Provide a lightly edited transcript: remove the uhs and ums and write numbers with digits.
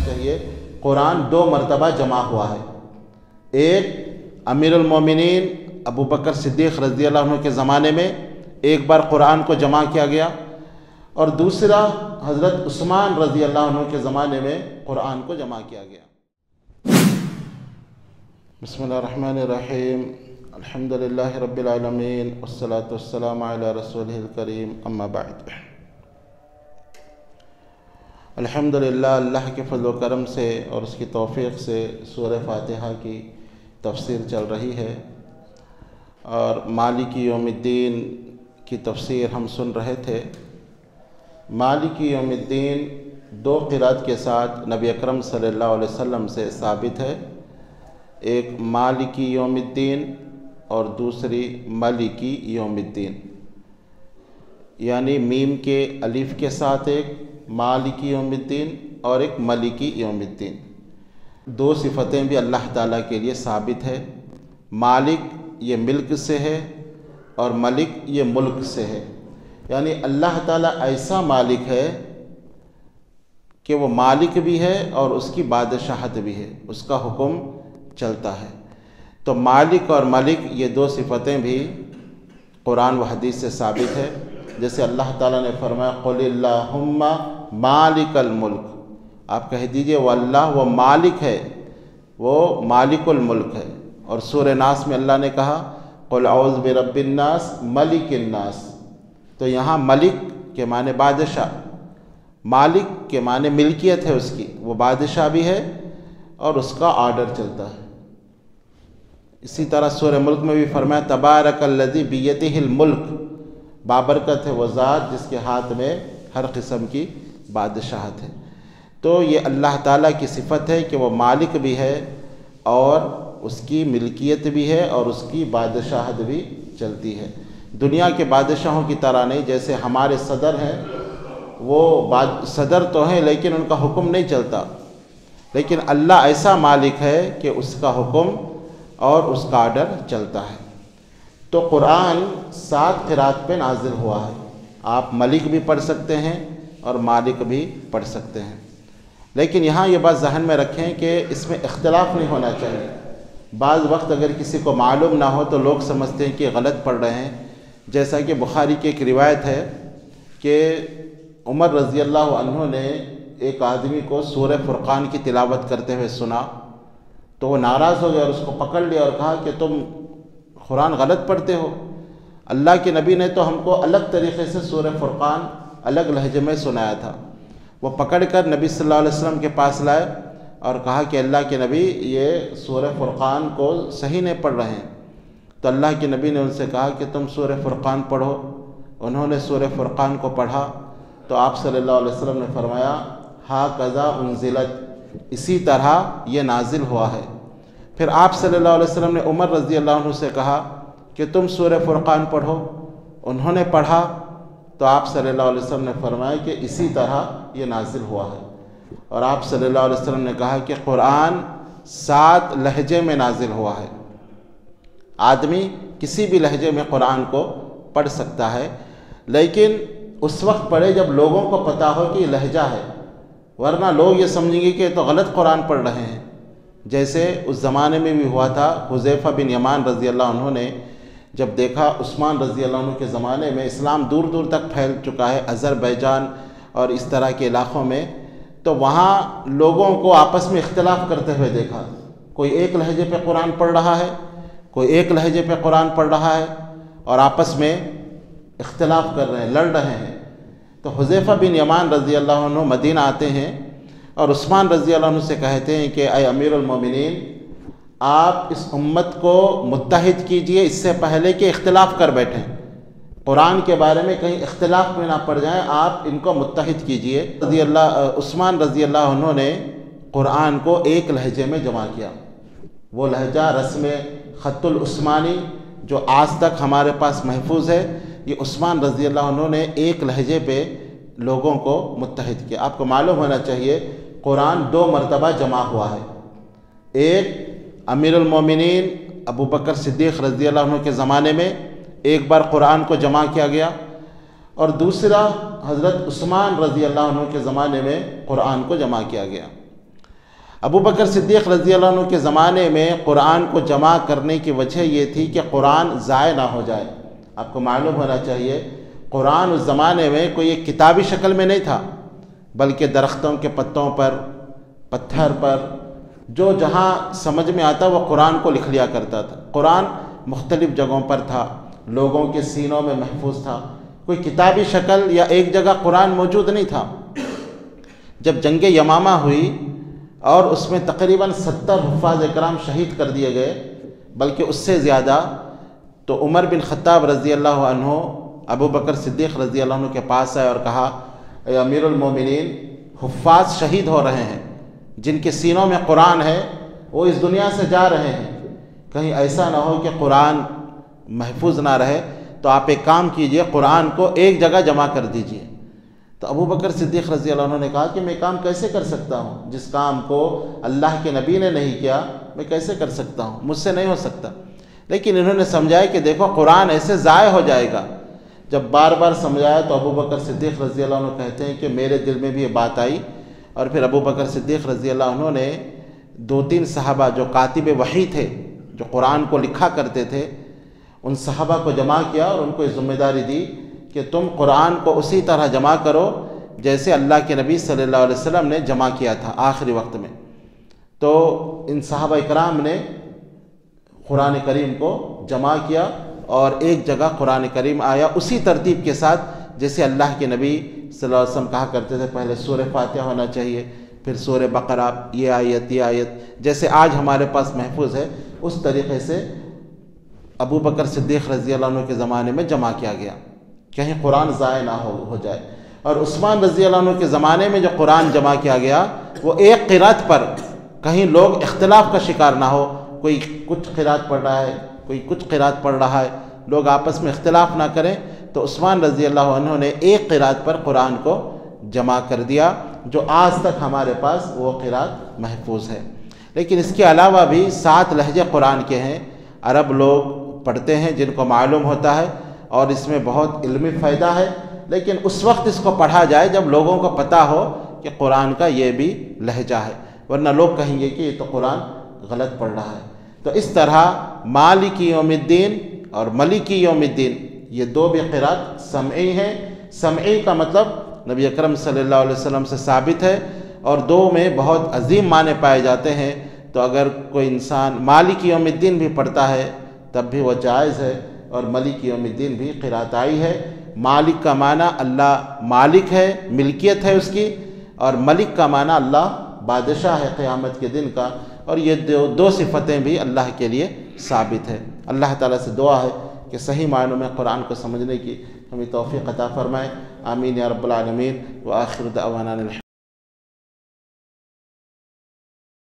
چاہیے، قرآن 2 مرتبہ جمع ہوا ہے۔ ایک امیر المومنین ابو بکر صدیق رضی اللہ عنہ کے زمانے میں ایک بار قرآن کو جمع کیا گیا، اور دوسرا حضرت عثمان رضی اللہ عنہ کے زمانے میں قرآن کو جمع کیا گیا۔ بسم اللہ الرحمن الرحیم، الحمدللہ رب العالمین، والصلاة والسلام علی رسولہ الکریم، اما بعد۔ الحمدللہ اللہ کے فضل و کرم سے اور اس کی توفیق سے سورہ فاتحہ کی تفسیر چل رہی ہے، اور مالک یوم الدین کی تفسیر ہم سن رہے تھے۔ مالک یوم الدین 2 قرات کے ساتھ نبی اکرم صلی اللہ علیہ وسلم سے ثابت ہے، ایک مالکی یوم الدین اور دوسری ملکی یوم الدین، یعنی میم کے الف کے ساتھ ایک مالکی یوم الدین اور ایک ملکی یوم الدین۔ 2 صفتیں بھی اللہ تعالیٰ کے لیے ثابت ہے۔ مالک یہ ملک سے ہے اور ملک یہ ملک سے ہے، یعنی اللہ تعالیٰ ایسا مالک ہے کہ وہ مالک بھی ہے اور اس کی بادشاہت بھی ہے، اس کا حکم چلتا ہے۔ تو مالک اور ملک یہ 2 صفتیں بھی قرآن و حدیث سے ثابت ہے، جیسے اللہ تعالیٰ نے فرمایا قل اللہم مالک الملک، آپ کہہ دیجئے وہ اللہ وہ مالک ہے، وہ مالک الملک ہے۔ اور سورہ ناس میں اللہ نے کہا قل اعوذ برب الناس ملک الناس، تو یہاں ملک کے معنی بادشاہ، مالک کے معنی ملکیت ہے اس کی، وہ بادشاہ بھی ہے اور اس کا آرڈر چلتا ہے۔ اسی طرح سورہ ملک میں بھی فرمایا تبارک الذی بیدہ الملک، بابرکت ہے وہ ذات جس کے ہاتھ میں ہر قسم کی بادشاہت ہے۔ تو یہ اللہ تعالیٰ کی صفت ہے کہ وہ مالک بھی ہے اور اس کی ملکیت بھی ہے اور اس کی بادشاہت بھی چلتی ہے۔ دنیا کے بادشاہوں کی طرح نہیں، جیسے ہمارے صدر ہیں، وہ صدر تو ہیں لیکن ان کا حکم نہیں چلتا، لیکن اللہ ایسا مالک ہے کہ اس کا حکم اور اس کا آرڈر چلتا ہے۔ تو قرآن 7 قرات پہ نازل ہوا ہے، آپ ملک بھی پڑھ سکتے ہیں اور مالک بھی پڑھ سکتے ہیں، لیکن یہاں یہ بات ذہن میں رکھیں کہ اس میں اختلاف نہیں ہونا چاہیے۔ بعض وقت اگر کسی کو معلوم نہ ہو تو لوگ سمجھتے ہیں کہ غلط پڑھ رہے ہیں، جیسا کہ بخاری کی ایک روایت ہے کہ عمر رضی اللہ عنہ نے ایک آدمی کو سورہ فرقان کی تلاوت کرتے ہوئے سنا، تو وہ ناراض ہو گیا اور اس کو پکڑ لیا اور کہا کہ تم قرآن غلط پڑھتے ہو، اللہ کے نبی نے تو ہم کو الگ طریقے سے سورہ فرقان الگ لہجے میں سنایا تھا۔ وہ پکڑ کر نبی صلی اللہ علیہ وسلم کے پاس لائے اور کہا کہ اللہ کے نبی یہ سورہ فرقان کو صحیح نہیں پڑھ رہے ہیں۔ تو اللہ کے نبی نے ان سے کہا کہ تم سورہ فرقان پڑھو۔ انہوں نے سورہ فرقان کو پڑھا تو آپ صلی اللہ علیہ وسلم نے فرمایا ھٰکذا انزلت، اسی طرح یہ نازل ہوا ہے۔ پھر آپ صلی اللہ علیہ وسلم نے عمر رضی اللہ عنہ سے کہا کہ تم سورہ فرقان پڑھو۔ انہوں نے پڑھا تو آپ صلی اللہ علیہ وسلم نے فرمایا کہ اسی طرح یہ نازل ہوا ہے، اور آپ صلی اللہ علیہ وسلم نے کہا کہ قرآن 7 لہجے میں نازل ہوا ہے۔ آدمی کسی بھی لہجے میں قرآن کو پڑھ سکتا ہے، لیکن اس وقت پڑھے جب لوگوں کو پتہ ہو کہ یہ لہجہ ہے، ورنہ لوگ یہ سمجھیں گے کہ تو غلط قرآن پڑھ رہے ہیں۔ جیسے اس زمانے میں بھی ہوا تھا، حذیفہ بن یمان رضی اللہ عنہ نے جب دیکھا عثمان رضی اللہ عنہ کے زمانے میں اسلام دور دور تک پھیل چکا ہے، آذربائیجان اور اس طرح کے علاقوں میں، تو وہاں لوگوں کو آپس میں اختلاف کرتے ہوئے دیکھا، کوئی ایک لہجے پہ قرآن پڑھ رہا ہے، کوئی ایک لہجے پہ قرآن پڑھ رہا ہے، اور آپس میں اختلاف کر رہے ہیں، لڑ رہے ہیں۔ تو حذیفہ بن یمان رضی اللہ عنہ مدینہ آتے ہیں اور عثمان رضی اللہ عنہ سے کہتے ہیں کہ اے امیر المومنین، آپ اس امت کو متحد کیجئے اس سے پہلے کہ اختلاف کر بیٹھیں، قرآن کے بارے میں کہیں اختلاف میں نہ پڑ جائیں، آپ ان کو متحد کیجئے۔ عثمان رضی اللہ عنہ نے قرآن کو ایک لہجے میں جمع کیا، وہ لہجہ رسم خط العثمانی جو آج تک ہمارے پاس محفوظ ہے، یہ عثمان رضی اللہ عنہ نے ایک لہجے پہ لوگوں کو متحد کیا۔ آپ کو معلوم ہونا چاہیے قرآن 2 مرتبہ جمع ہوا ہے، ایک امیر المومنین ابو بکر صدیق رضی اللہ عنہ کے زمانے میں ایک بار قرآن کو جمع کیا گیا، اور دوسرا حضرت عثمان رضی اللہ عنہ کے زمانے میں قرآن کو جمع کیا گیا۔ ابو بکر صدیق رضی اللہ عنہ کے زمانے میں قرآن کو جمع کرنے کی وجہ یہ تھی کہ قرآن ضائع نہ ہو جائے۔ آپ کو معلوم ہونا چاہیے قرآن اس زمانے میں کوئی ایک کتابی شکل میں نہیں تھا، بلکہ درختوں کے پتوں پر، پتھر پر، جو جہاں سمجھ میں آتا وہ قرآن کو لکھ لیا کرتا تھا۔ قرآن مختلف جگہوں پر تھا، لوگوں کے سینوں میں محفوظ تھا، کوئی کتابی شکل یا ایک جگہ قرآن موجود نہیں تھا۔ جب جنگ یمامہ ہوئی اور اس میں تقریباً 70 حفاظ اکرام شہید کر دیے گئے، بلکہ اس سے زیادہ، تو عمر بن خطاب رضی اللہ عنہ ابو بکر صدیق رضی اللہ عنہ کے پاس آئے اور کہا، اے امیر المومنین، حفاظ شہید ہو رہے ہیں، جن کے سینوں میں قرآن ہے وہ اس دنیا سے جا رہے ہیں، کہیں ایسا نہ ہو کہ قرآن محفوظ نہ رہے، تو آپ ایک کام کیجئے، قرآن کو ایک جگہ جمع کر دیجئے۔ تو ابو بکر صدیق رضی اللہ عنہ نے کہا کہ میں کام کیسے کر سکتا ہوں؟ جس کام کو اللہ کے نبی نے نہیں کیا میں کیسے کر سکتا ہوں؟ مجھ سے نہیں ہو سکتا۔ لیکن انہوں نے سمجھایا کہ دیکھو قرآن ایسے ضائع ہو جائے گا۔ جب بار بار سمجھایا تو ابو بکر صدیق رضی اللہ عنہ کہتے ہیں کہ میرے دل میں بھی یہ بات آئی، اور پھر ابو بکر صدیق رضی اللہ عنہ نے 2-3 صحابہ جو کاتب وحی تھے، جو قرآن کو لکھا کرتے تھے، ان صحابہ کو جمع کیا اور ان کو یہ ذمہ داری دی کہ تم قرآن کو اسی طرح جمع کرو جیسے اللہ کے نبی صلی اللہ علیہ وسلم نے جمع کیا تھا آخری وقت میں۔ تو ان صحابہ اکرام نے قرآن کریم کو جمع کیا اور ایک جگہ قرآن کریم آیا اسی ترتیب کے ساتھ جیسے اللہ کے نبی صلی اللہ علیہ وسلم کہا کرتے تھے، پہلے سورہ فاتحہ ہونا چاہیے، پھر سورہ بقرہ، یہ آیت، جیسے آج ہمارے پاس محفوظ ہے، اس طریقے سے ابو بکر صدیق رضی اللہ عنہ کے زمانے میں جمع کیا گیا، کہیں قرآن ضائع نہ ہو جائے۔ اور عثمان رضی اللہ عنہ کے زمانے میں جو قرآن جمع کیا گیا وہ ایک قرأت پر، کہیں لوگ اختلاف کا شکار نہ ہو، کوئی کچھ قرأت پڑھ رہا ہے، کوئی کچھ قرأت پڑھ رہا ہے، لوگ آپس میں اختلاف نہ کریں، تو عثمان رضی اللہ عنہ نے ایک قرأت پر قرآن کو جمع کر دیا، جو آج تک ہمارے پاس وہ قرأت محفوظ ہے۔ لیکن اس کے علاوہ بھی 7 لہجے قرآن کے ہیں، عرب لوگ پڑھتے ہیں جن کو معلوم ہوتا ہے، اور اس میں بہت علمی فائدہ ہے، لیکن اس وقت اس کو پڑھا جائے جب لوگوں کو پتہ ہو کہ قرآن کا یہ بھی لہجہ ہے، ورنہ لوگ کہیں گے کہ یہ تو قرآن غلط پڑھ رہا ہے۔ تو اس طرح مالک یوم الدین اور ملک یوم الدین، یہ 2 بھی قرأت سمعی ہیں۔ سمعی کا مطلب نبی اکرم صلی اللہ علیہ وسلم سے ثابت ہے، اور 2 میں بہت عظیم معنی پائے جاتے ہیں، تو اگر کوئی انسان مالک یوم الدین بھی پڑھتا ہے تب بھی وہ جائز ہے، اور ملک یوم الدین بھی قرأت آئی ہے۔ مالک کا معنی اللہ مالک ہے، ملکیت ہے اس کی، اور ملک کا معنی اللہ بادشاہ ہے قیامت کے دن کا، اور یہ 2 صفتیں بھی اللہ کے لیے ثابت ہے۔ اللہ تعالیٰ سے دعا ہے کہ صحیح معنوں میں قرآن کو سمجھنے کی ہمیں توفیق عطا فرمائے، آمین یا رب العالمین، وآخر دعوانا الحمد